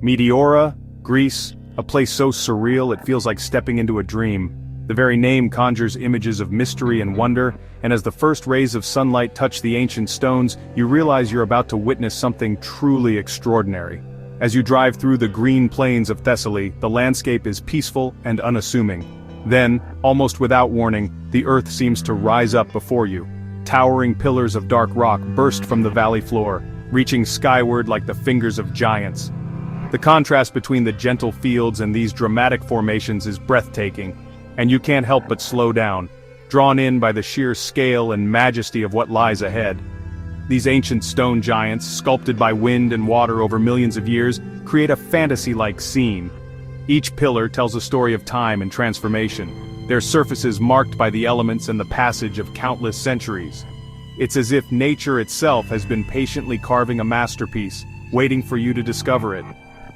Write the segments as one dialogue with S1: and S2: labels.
S1: Meteora, Greece, a place so surreal it feels like stepping into a dream. The very name conjures images of mystery and wonder, and as the first rays of sunlight touch the ancient stones, you realize you're about to witness something truly extraordinary. As you drive through the green plains of Thessaly, the landscape is peaceful and unassuming. Then, almost without warning, the earth seems to rise up before you. Towering pillars of dark rock burst from the valley floor, reaching skyward like the fingers of giants. The contrast between the gentle fields and these dramatic formations is breathtaking, and you can't help but slow down, drawn in by the sheer scale and majesty of what lies ahead. These ancient stone giants, sculpted by wind and water over millions of years, create a fantasy-like scene. Each pillar tells a story of time and transformation, their surfaces marked by the elements and the passage of countless centuries. It's as if nature itself has been patiently carving a masterpiece, waiting for you to discover it.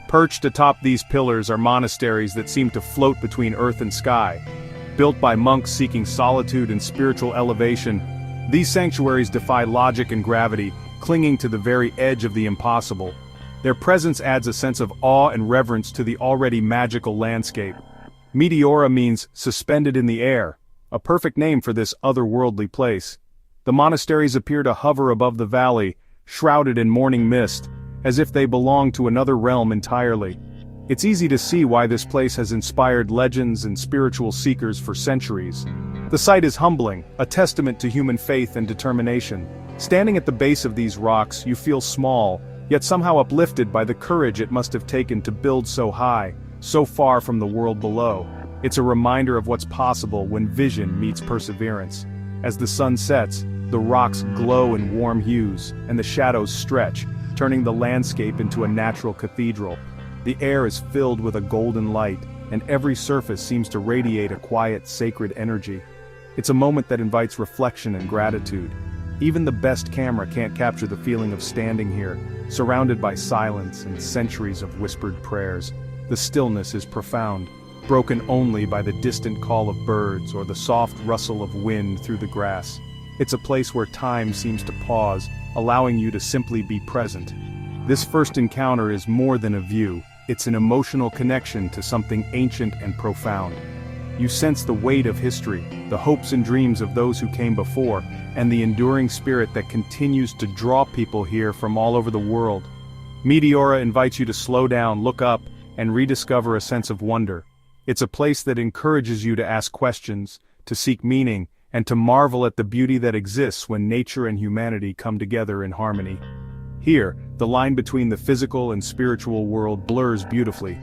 S1: Perched atop these pillars are monasteries that seem to float between earth and sky. Built by monks seeking solitude and spiritual elevation, these sanctuaries defy logic and gravity, clinging to the very edge of the impossible. Their presence adds a sense of awe and reverence to the already magical landscape. Meteora means suspended in the air, a perfect name for this otherworldly place. The monasteries appear to hover above the valley, shrouded in morning mist, as if they belong to another realm entirely. It's easy to see why this place has inspired legends and spiritual seekers for centuries. The sight is humbling, a testament to human faith and determination. Standing at the base of these rocks, you feel small, yet somehow uplifted by the courage it must have taken to build so high, so far from the world below. It's a reminder of what's possible when vision meets perseverance. As the sun sets, the rocks glow in warm hues, and the shadows stretch, turning the landscape into a natural cathedral. The air is filled with a golden light, and every surface seems to radiate a quiet, sacred energy. It's a moment that invites reflection and gratitude. Even the best camera can't capture the feeling of standing here, surrounded by silence and centuries of whispered prayers. The stillness is profound, broken only by the distant call of birds or the soft rustle of wind through the grass. It's a place where time seems to pause, allowing you to simply be present. This first encounter is more than a view, it's an emotional connection to something ancient and profound. You sense the weight of history, the hopes and dreams of those who came before, and the enduring spirit that continues to draw people here from all over the world. Meteora invites you to slow down, look up, and rediscover a sense of wonder. It's a place that encourages you to ask questions, to seek meaning, and to marvel at the beauty that exists when nature and humanity come together in harmony. Here, the line between the physical and spiritual world blurs beautifully.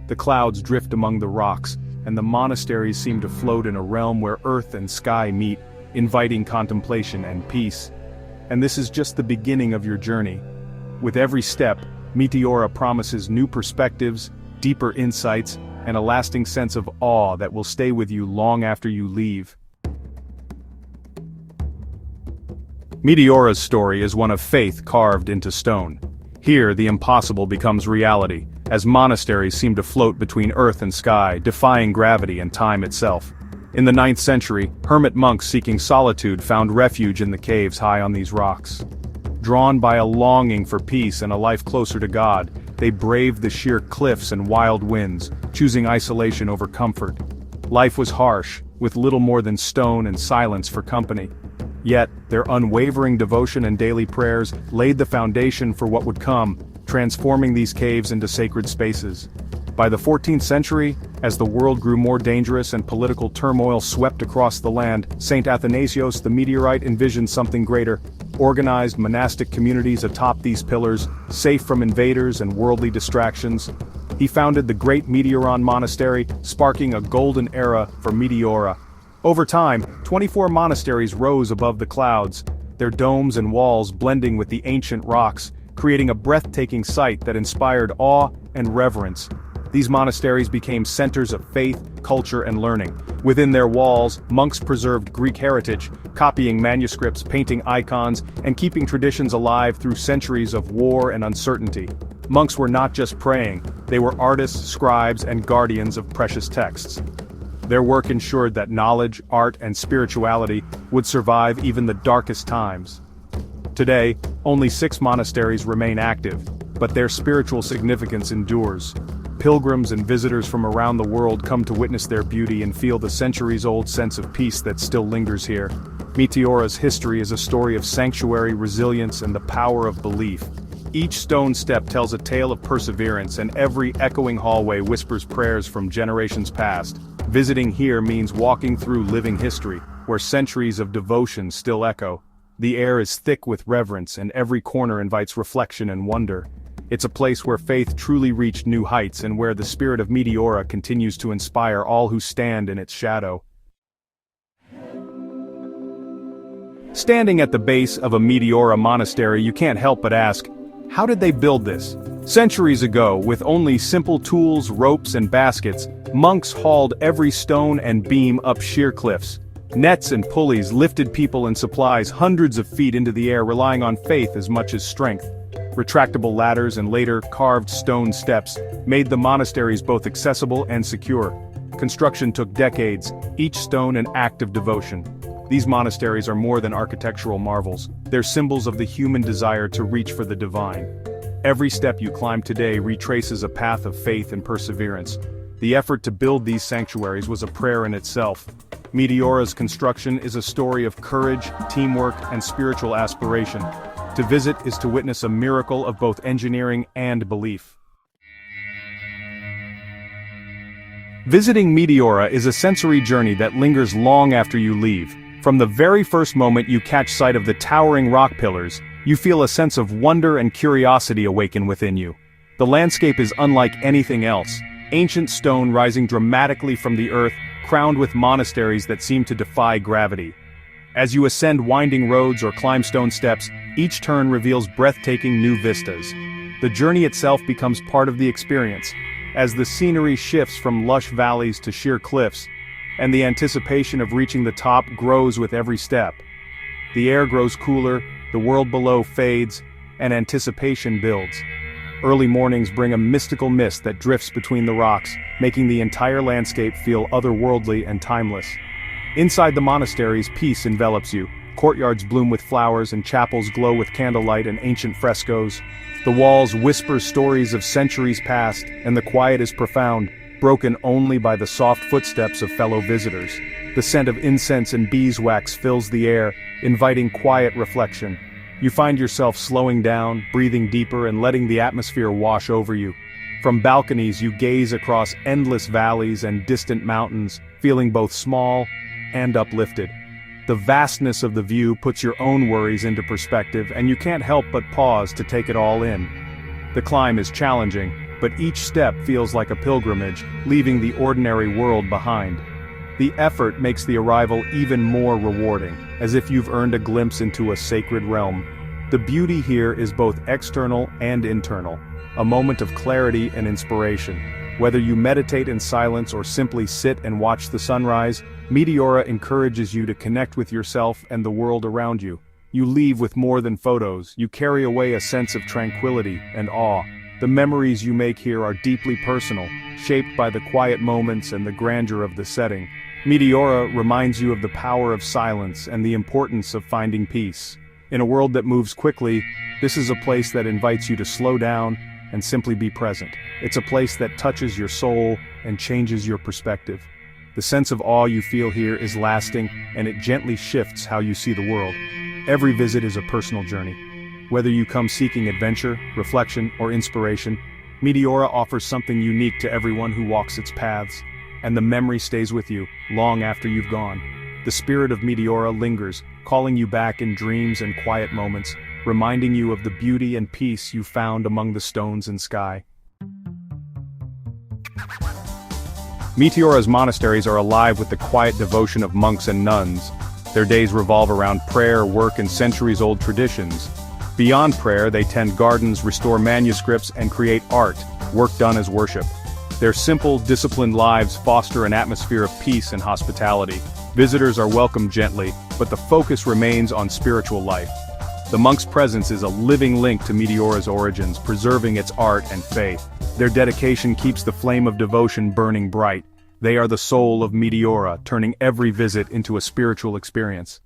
S1: The clouds drift among the rocks, and the monasteries seem to float in a realm where earth and sky meet, inviting contemplation and peace. And this is just the beginning of your journey. With every step, Meteora promises new perspectives, deeper insights, and a lasting sense of awe that will stay with you long after you leave. Meteora's story is one of faith carved into stone. Here, the impossible becomes reality, as monasteries seem to float between earth and sky, defying gravity and time itself. In the 9th century, hermit monks seeking solitude found refuge in the caves high on these rocks. Drawn by a longing for peace and a life closer to God, they braved the sheer cliffs and wild winds, choosing isolation over comfort. Life was harsh, with little more than stone and silence for company. Yet, their unwavering devotion and daily prayers laid the foundation for what would come, transforming these caves into sacred spaces. By the 14th century, as the world grew more dangerous and political turmoil swept across the land, St. Athanasios the Meteorite envisioned something greater: organized monastic communities atop these pillars, safe from invaders and worldly distractions. He founded the Great Meteoron Monastery, sparking a golden era for Meteora. Over time, 24 monasteries rose above the clouds, their domes and walls blending with the ancient rocks, creating a breathtaking sight that inspired awe and reverence. These monasteries became centers of faith, culture, and learning. Within their walls, monks preserved Greek heritage, copying manuscripts, painting icons, and keeping traditions alive through centuries of war and uncertainty. Monks were not just praying, they were artists, scribes, and guardians of precious texts. Their work ensured that knowledge, art, and spirituality would survive even the darkest times. Today, only 6 monasteries remain active, but their spiritual significance endures. Pilgrims and visitors from around the world come to witness their beauty and feel the centuries-old sense of peace that still lingers here. Meteora's history is a story of sanctuary, resilience, and the power of belief. Each stone step tells a tale of perseverance, and every echoing hallway whispers prayers from generations past. Visiting here means walking through living history, where centuries of devotion still echo. The air is thick with reverence, and every corner invites reflection and wonder. It's a place where faith truly reached new heights and where the spirit of Meteora continues to inspire all who stand in its shadow. Standing at the base of a Meteora monastery, you can't help but ask, how did they build this? Centuries ago, with only simple tools, ropes, and baskets, monks hauled every stone and beam up sheer cliffs. Nets and pulleys lifted people and supplies hundreds of feet into the air, relying on faith as much as strength. Retractable ladders and later carved stone steps made the monasteries both accessible and secure. Construction took decades, each stone an act of devotion. These monasteries are more than architectural marvels. They're symbols of the human desire to reach for the divine. Every step you climb today retraces a path of faith and perseverance. The effort to build these sanctuaries was a prayer in itself. Meteora's construction is a story of courage, teamwork, and spiritual aspiration. To visit is to witness a miracle of both engineering and belief. Visiting Meteora is a sensory journey that lingers long after you leave. From the very first moment you catch sight of the towering rock pillars, you feel a sense of wonder and curiosity awaken within you. The landscape is unlike anything else. Ancient stone rising dramatically from the earth, crowned with monasteries that seem to defy gravity. As you ascend winding roads or climb stone steps, each turn reveals breathtaking new vistas. The journey itself becomes part of the experience, as the scenery shifts from lush valleys to sheer cliffs, and the anticipation of reaching the top grows with every step. The air grows cooler, the world below fades, and anticipation builds. Early mornings bring a mystical mist that drifts between the rocks, making the entire landscape feel otherworldly and timeless. Inside the monasteries, peace envelops you. Courtyards bloom with flowers and chapels glow with candlelight and ancient frescoes. The walls whisper stories of centuries past, and the quiet is profound, broken only by the soft footsteps of fellow visitors. The scent of incense and beeswax fills the air, inviting quiet reflection. You find yourself slowing down, breathing deeper, and letting the atmosphere wash over you. From balconies you gaze across endless valleys and distant mountains, feeling both small and uplifted. The vastness of the view puts your own worries into perspective, and you can't help but pause to take it all in. The climb is challenging, but each step feels like a pilgrimage, leaving the ordinary world behind. The effort makes the arrival even more rewarding, as if you've earned a glimpse into a sacred realm. The beauty here is both external and internal, a moment of clarity and inspiration. Whether you meditate in silence or simply sit and watch the sunrise, Meteora encourages you to connect with yourself and the world around you. You leave with more than photos, you carry away a sense of tranquility and awe. The memories you make here are deeply personal, shaped by the quiet moments and the grandeur of the setting. Meteora reminds you of the power of silence and the importance of finding peace. In a world that moves quickly, this is a place that invites you to slow down and simply be present. It's a place that touches your soul and changes your perspective. The sense of awe you feel here is lasting, and it gently shifts how you see the world. Every visit is a personal journey. Whether you come seeking adventure, reflection, or inspiration, Meteora offers something unique to everyone who walks its paths, and the memory stays with you long after you've gone. The spirit of Meteora lingers, calling you back in dreams and quiet moments, reminding you of the beauty and peace you found among the stones and sky. Meteora's monasteries are alive with the quiet devotion of monks and nuns. Their days revolve around prayer, work, and centuries-old traditions. Beyond prayer, they tend gardens, restore manuscripts, and create art, work done as worship. Their simple, disciplined lives foster an atmosphere of peace and hospitality. Visitors are welcomed gently, but the focus remains on spiritual life. The monk's presence is a living link to Meteora's origins, preserving its art and faith. Their dedication keeps the flame of devotion burning bright. They are the soul of Meteora, turning every visit into a spiritual experience.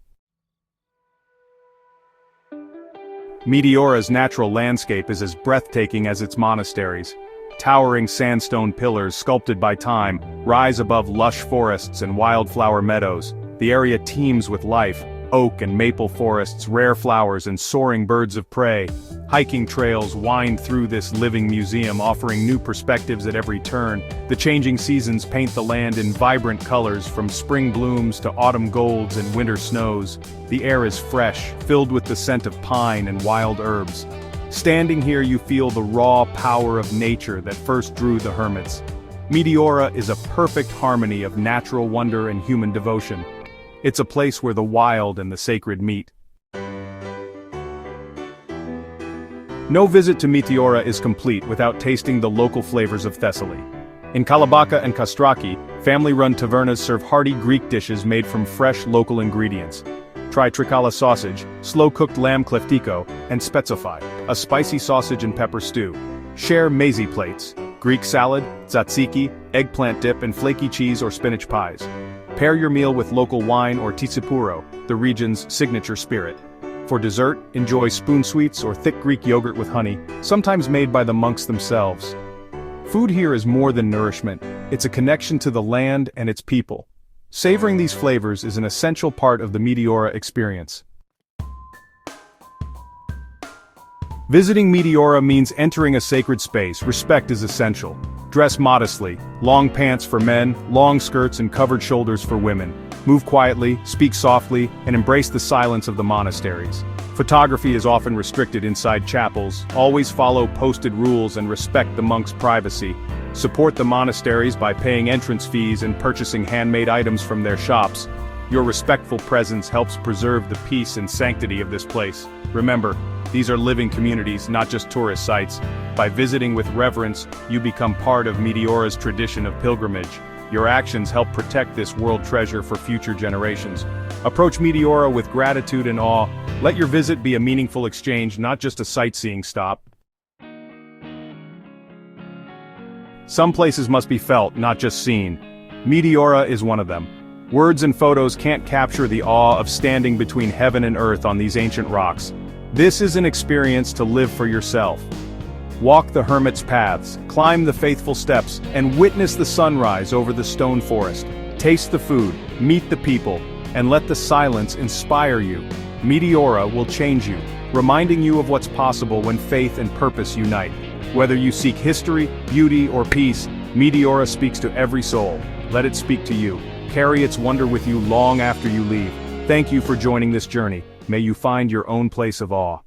S1: Meteora's natural landscape is as breathtaking as its monasteries. Towering sandstone pillars sculpted by time rise above lush forests and wildflower meadows. The area teems with life: oak and maple forests, rare flowers, and soaring birds of prey. Hiking trails wind through this living museum, offering new perspectives at every turn. The changing seasons paint the land in vibrant colors, from spring blooms to autumn golds and winter snows. The air is fresh, filled with the scent of pine and wild herbs. Standing here, you feel the raw power of nature that first drew the hermits. Meteora is a perfect harmony of natural wonder and human devotion. It's a place where the wild and the sacred meet. No visit to Meteora is complete without tasting the local flavors of Thessaly. In Kalabaka and Kastraki, family-run tavernas serve hearty Greek dishes made from fresh local ingredients. Try trikala sausage, slow-cooked lamb kleftiko, and spetsofai, a spicy sausage and pepper stew. Share meze plates, Greek salad, tzatziki, eggplant dip, and flaky cheese or spinach pies. Pair your meal with local wine or titsipuro, the region's signature spirit. For dessert, enjoy spoon sweets or thick Greek yogurt with honey, sometimes made by the monks themselves. Food here is more than nourishment, it's a connection to the land and its people. Savoring these flavors is an essential part of the Meteora experience. Visiting Meteora means entering a sacred space. Respect is essential. Dress modestly, long pants for men, long skirts and covered shoulders for women. Move quietly, speak softly, and embrace the silence of the monasteries. Photography is often restricted inside chapels. Always follow posted rules and respect the monks' privacy. Support the monasteries by paying entrance fees and purchasing handmade items from their shops. Your respectful presence helps preserve the peace and sanctity of this place. Remember, these are living communities, not just tourist sites. By visiting with reverence, you become part of Meteora's tradition of pilgrimage. Your actions help protect this world treasure for future generations. Approach Meteora with gratitude and awe. Let your visit be a meaningful exchange, not just a sightseeing stop. Some places must be felt, not just seen. Meteora is one of them. Words and photos can't capture the awe of standing between heaven and earth on these ancient rocks. This is an experience to live for yourself. Walk the hermit's paths, climb the faithful steps, and witness the sunrise over the stone forest. Taste the food, meet the people, and let the silence inspire you. Meteora will change you, reminding you of what's possible when faith and purpose unite. Whether you seek history, beauty, or peace, Meteora speaks to every soul. Let it speak to you. Carry its wonder with you long after you leave. Thank you for joining this journey. May you find your own place of awe.